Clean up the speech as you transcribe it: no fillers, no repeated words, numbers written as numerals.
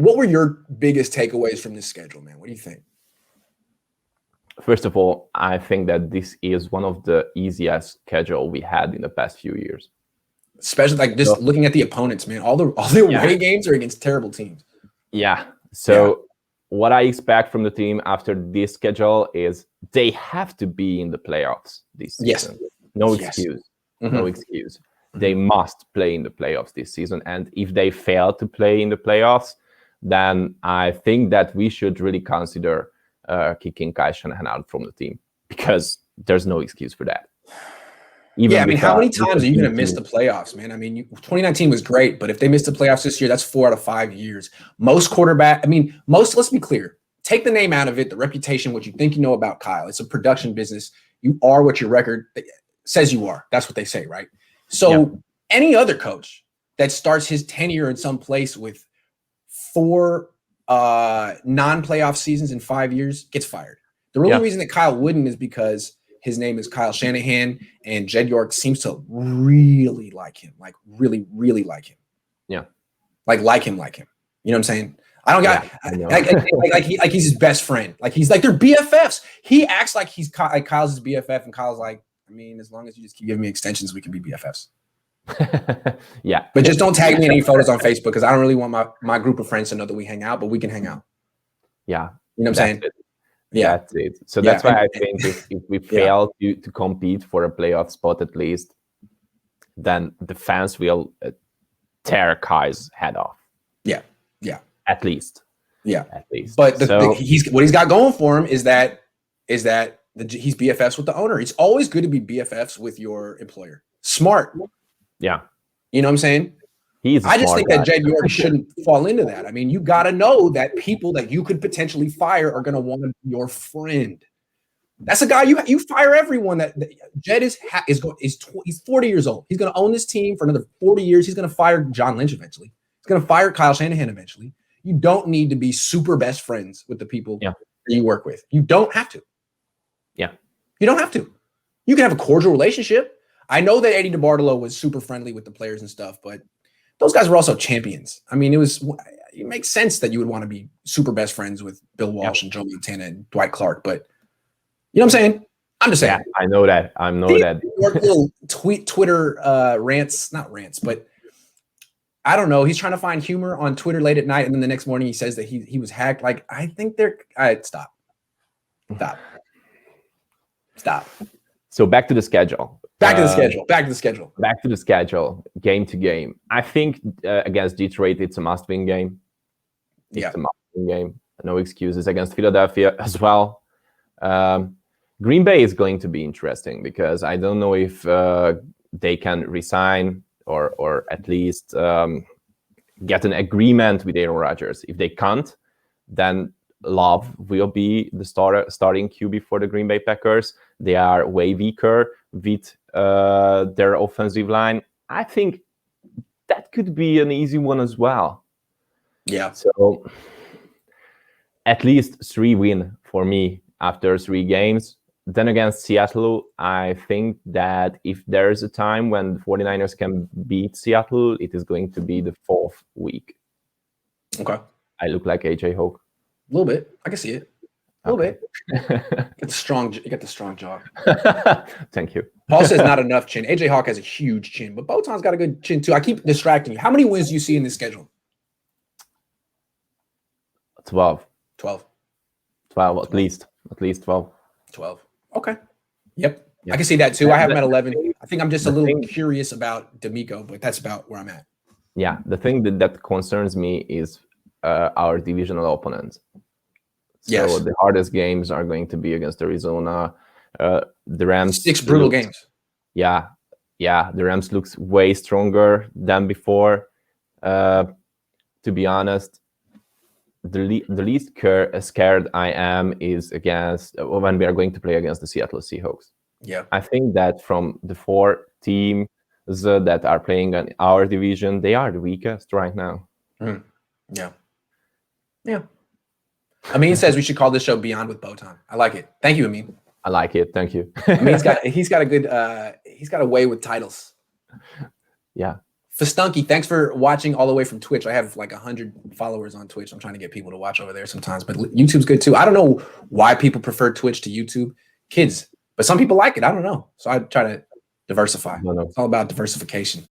What were your biggest takeaways from this schedule, man? What do you think? First of all, I think that this is one of the easiest schedule we had in the past few years. Especially like just looking at the opponents, man. All the away games are against terrible teams. Yeah. So what I expect from the team after this schedule is they have to be in the playoffs this season. Yes. No excuse. No excuse. They must play in the playoffs this season. And if they fail to play in the playoffs, then I think that we should really consider kicking Kyle Shanahan out from the team, because there's no excuse for that. How many times are you going to miss the playoffs, man? I mean, 2019 was great, but if they missed the playoffs this year, that's 4 out of 5 years. Let's be clear. Take the name out of it, the reputation, what you think you know about Kyle. It's a production business. You are what your record says you are. That's what they say, right? So any other coach that starts his tenure in some place with 4 non-playoff seasons in 5 years gets fired. The only reason that Kyle wouldn't is because his name is Kyle Shanahan, and Jed York seems to really like him, like really, really like him. Yeah, like him. You know what I'm saying? I don't got like he's his best friend. Like he's like they're BFFs. He acts like he's like Kyle's his BFF, and Kyle's like, I mean, as long as you just keep giving me extensions, we can be BFFs. Yeah, but just don't tag me in any photos on Facebook, because I don't really want my group of friends to know that we hang out, but we can hang out. Yeah, you know what I'm saying? Yeah, that's it. So that's why I think if we fail to compete for a playoff spot at least, then the fans will tear Kyle's head off. Yeah. At least. But what he's got going for him is that he's BFFs with the owner. It's always good to be BFFs with your employer. Smart. Yeah. You know what I'm saying? I just think that Jed York shouldn't fall into that. I mean, you got to know that people that you could potentially fire are going to want to be your friend. That's a guy you fire everyone. That Jed is 40 years old. He's going to own this team for another 40 years. He's going to fire John Lynch eventually. He's going to fire Kyle Shanahan eventually. You don't need to be super best friends with the people that you work with. You don't have to. Yeah, you don't have to. You can have a cordial relationship. I know that Eddie DeBartolo was super friendly with the players and stuff, but those guys were also champions. I mean, it makes sense that you would want to be super best friends with Bill Walsh and Joe Montana and Dwight Clark. But you know what I'm saying? I'm just saying. Yeah, I know that. Little Twitter rants, not rants, but I don't know. He's trying to find humor on Twitter late at night, and then the next morning he says that he was hacked. Like, I think stop. So back to the schedule. Back to the schedule. Game to game. I think against Detroit, it's a must-win game. It's a must-win game. No excuses. Against Philadelphia as well. Green Bay is going to be interesting, because I don't know if they can resign or at least get an agreement with Aaron Rodgers. If they can't, then Love will be the starting QB for the Green Bay Packers. They are way weaker with their offensive line. I think that could be an easy one as well. Yeah. So at least 3 wins for me after 3 games. Then against Seattle, I think that if there is a time when the 49ers can beat Seattle, it is going to be the 4th week. Okay. I look like AJ Hawk. A little bit. I can see it. A little bit. You got the strong jaw. Thank you. Paul says not enough chin. AJ Hawk has a huge chin, but Botond's got a good chin too. I keep distracting you. How many wins do you see in this schedule? 12. 12. At least 12. 12. Okay. Yep. I can see that too. I have him at 11. I think I'm just a little curious about D'Amico, but that's about where I'm at. Yeah. The thing that concerns me is our divisional opponents. So the hardest games are going to be against Arizona. The Rams. 6 brutal games. Yeah. The Rams looks way stronger than before. To be honest, the least scared I am is against when we are going to play against the Seattle Seahawks. Yeah, I think that from the 4 teams that are playing in our division, they are the weakest right now. Yeah. Amin says we should call this show Beyond with Botond. I like it. Thank you, Amin. I like it. Thank you. Amin's he's got a way with titles. Yeah. Fastunky, thanks for watching all the way from Twitch. I have like 100 followers on Twitch. I'm trying to get people to watch over there sometimes, but YouTube's good too. I don't know why people prefer Twitch to YouTube. Kids, but some people like it. I don't know. So I try to diversify. It's all about diversification.